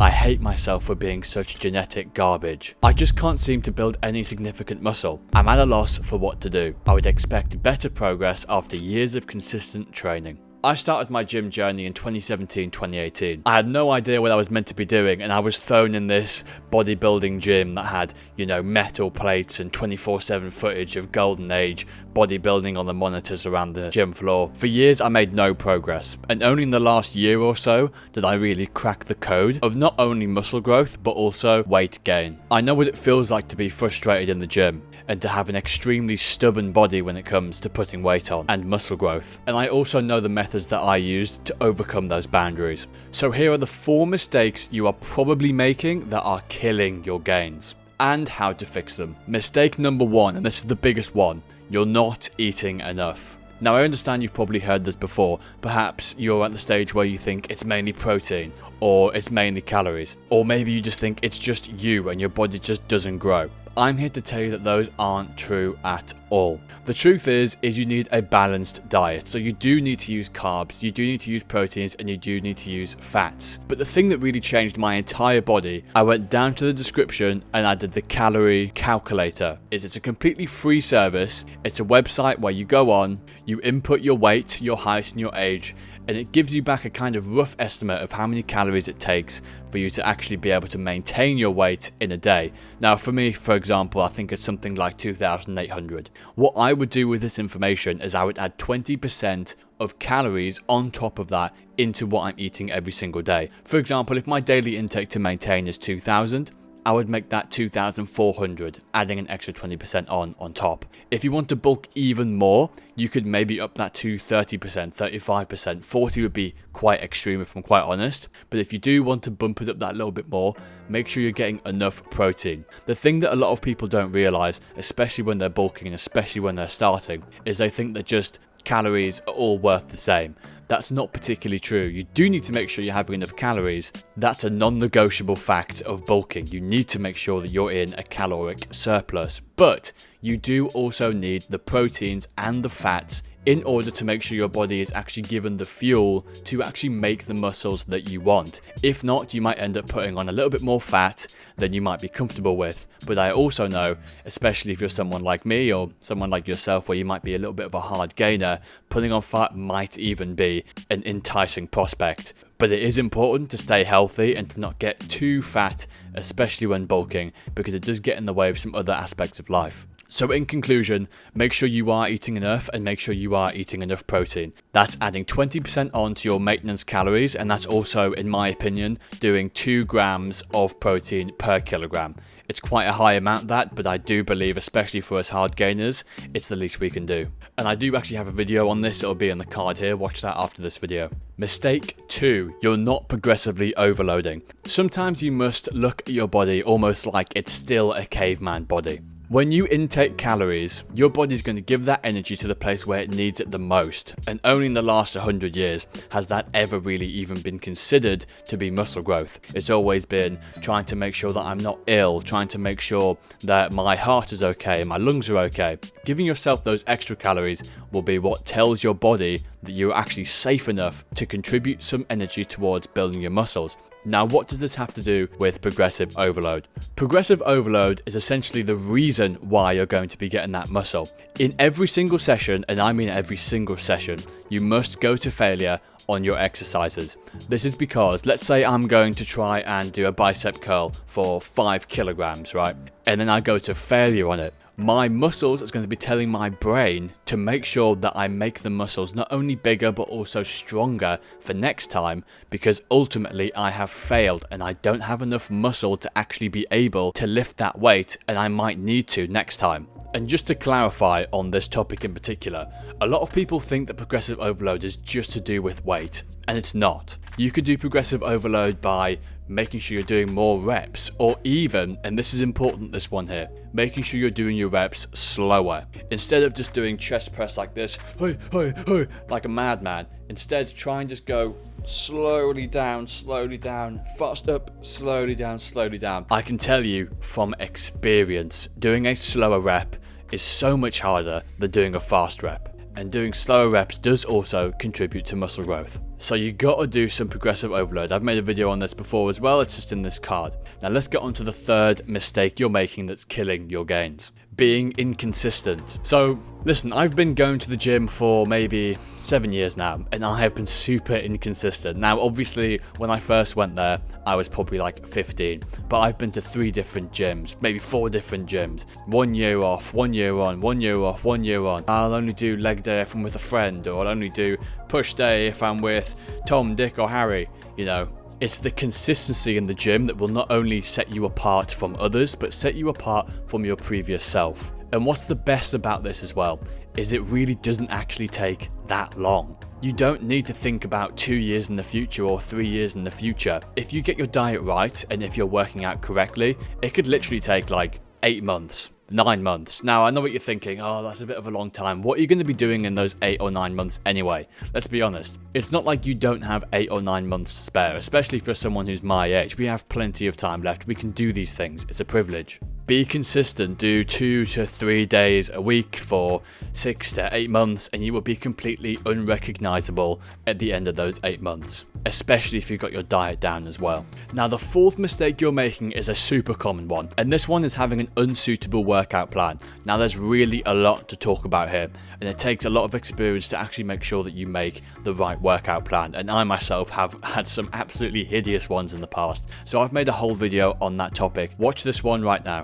I hate myself for being such genetic garbage. I just can't seem to build any significant muscle. I'm at a loss for what to do. I would expect better progress after years of consistent training. I started my gym journey in 2017-2018. I had no idea what I was meant to be doing, and I was thrown in this bodybuilding gym that had, metal plates and 24/7 footage of golden age bodybuilding on the monitors around the gym floor. For years I made no progress, and only in the last year or so did I really crack the code of not only muscle growth but also weight gain. I know what it feels like to be frustrated in the gym and to have an extremely stubborn body when it comes to putting weight on and muscle growth, and I also know the methods that I used to overcome those boundaries. So here are the 4 mistakes you are probably making that are killing your gains, and how to fix them. Mistake number 1, and this is the biggest one: you're not eating enough. Now, I understand you've probably heard this before. Perhaps you're at the stage where you think it's mainly protein, or it's mainly calories, or maybe you just think it's just you and your body just doesn't grow. I'm here to tell you that those aren't true at all. The truth is you need a balanced diet. So you do need to use carbs, you do need to use proteins, and you do need to use fats. But the thing that really changed my entire body, I went down to the description and I did the calorie calculator. It's a completely free service. It's a website where you go on, you input your weight, your height, and your age, and it gives you back a kind of rough estimate of how many calories it takes for you to actually be able to maintain your weight in a day. Now, for me, for example, I think it's something like 2,800. What I would do with this information is I would add 20% of calories on top of that into what I'm eating every single day. For example, if my daily intake to maintain is 2,000, I would make that 2,400, adding an extra 20% on top. If you want to bulk even more, you could maybe up that to 30%, 35%, 40 would be quite extreme if I'm quite honest. But if you do want to bump it up that little bit more, make sure you're getting enough protein. The thing that a lot of people don't realize, especially when they're bulking and especially when they're starting, is they think that just calories are all worth the same. That's not particularly true. You do need to make sure you're having enough calories. That's a non-negotiable fact of bulking. You need to make sure that you're in a caloric surplus. But you do also need the proteins and the fats in order to make sure your body is actually given the fuel to actually make the muscles that you want. If not, you might end up putting on a little bit more fat than you might be comfortable with. But I also know, especially if you're someone like me or someone like yourself where you might be a little bit of a hard gainer, putting on fat might even be an enticing prospect. But it is important to stay healthy and to not get too fat, especially when bulking, because it does get in the way of some other aspects of life. So in conclusion, make sure you are eating enough and make sure you are eating enough protein. That's adding 20% on to your maintenance calories, and that's also, in my opinion, doing 2 grams of protein per kilogram. It's quite a high amount that, but I do believe, especially for us hard gainers, it's the least we can do. And I do actually have a video on this, it'll be on the card here, watch that after this video. Mistake 2, you're not progressively overloading. Sometimes you must look at your body almost like it's still a caveman body. When you intake calories, your body's going to give that energy to the place where it needs it the most, and only in the last 100 years has that ever really even been considered to be muscle growth. It's always been trying to make sure that I'm not ill, trying to make sure that my heart is okay, my lungs are okay. Giving yourself those extra calories will be what tells your body that you're actually safe enough to contribute some energy towards building your muscles. Now, what does this have to do with progressive overload? Progressive overload is essentially the reason why you're going to be getting that muscle. In every single session, and I mean every single session, you must go to failure on your exercises. This is because, let's say I'm going to try and do a bicep curl for 5 kilograms, right? And then I go to failure on it. My muscles is going to be telling my brain to make sure that I make the muscles not only bigger but also stronger for next time, because ultimately I have failed and I don't have enough muscle to actually be able to lift that weight, and I might need to next time. And just to clarify on this topic in particular, a lot of people think that progressive overload is just to do with weight, and it's not. You could do progressive overload by making sure you're doing more reps, or even, and this is important, this one here, making sure you're doing your reps slower. Instead of just doing chest press like this, hey, hey, hey, like a madman, instead try and just go slowly down, fast up, slowly down, slowly down. I can tell you from experience, doing a slower rep is so much harder than doing a fast rep. And doing slower reps does also contribute to muscle growth. So you gotta do some progressive overload. I've made a video on this before as well, it's just in this card. Now let's get on to the third mistake you're making that's killing your gains. Being inconsistent. So listen, I've been going to the gym for maybe 7 years now, and I have been super inconsistent. Now obviously when I first went there, I was probably like 15, but I've been to 3 different gyms, maybe 4 different gyms. 1 year off, 1 year on, 1 year off, 1 year on. I'll only do leg day if I'm with a friend, or I'll only do push day if I'm with Tom, Dick or Harry, you know. It's the consistency in the gym that will not only set you apart from others, but set you apart from your previous self. And what's the best about this as well, is it really doesn't actually take that long. You don't need to think about 2 years in the future or 3 years in the future. If you get your diet right, and if you're working out correctly, it could literally take like 8 months. 9 months. Now, I know what you're thinking, oh, that's a bit of a long time. What are you going to be doing in those 8 or 9 months anyway? Let's be honest. It's not like you don't have 8 or 9 months to spare, especially for someone who's my age. We have plenty of time left. We can do these things. It's a privilege. Be consistent. Do 2 to 3 days a week for 6 to 8 months, and you will be completely unrecognizable at the end of those 8 months, especially if you've got your diet down as well. Now, the fourth mistake you're making is a super common one, and this one is having an unsuitable workout plan. Now, there's really a lot to talk about here, and it takes a lot of experience to actually make sure that you make the right workout plan, and I myself have had some absolutely hideous ones in the past, so I've made a whole video on that topic. Watch this one right now.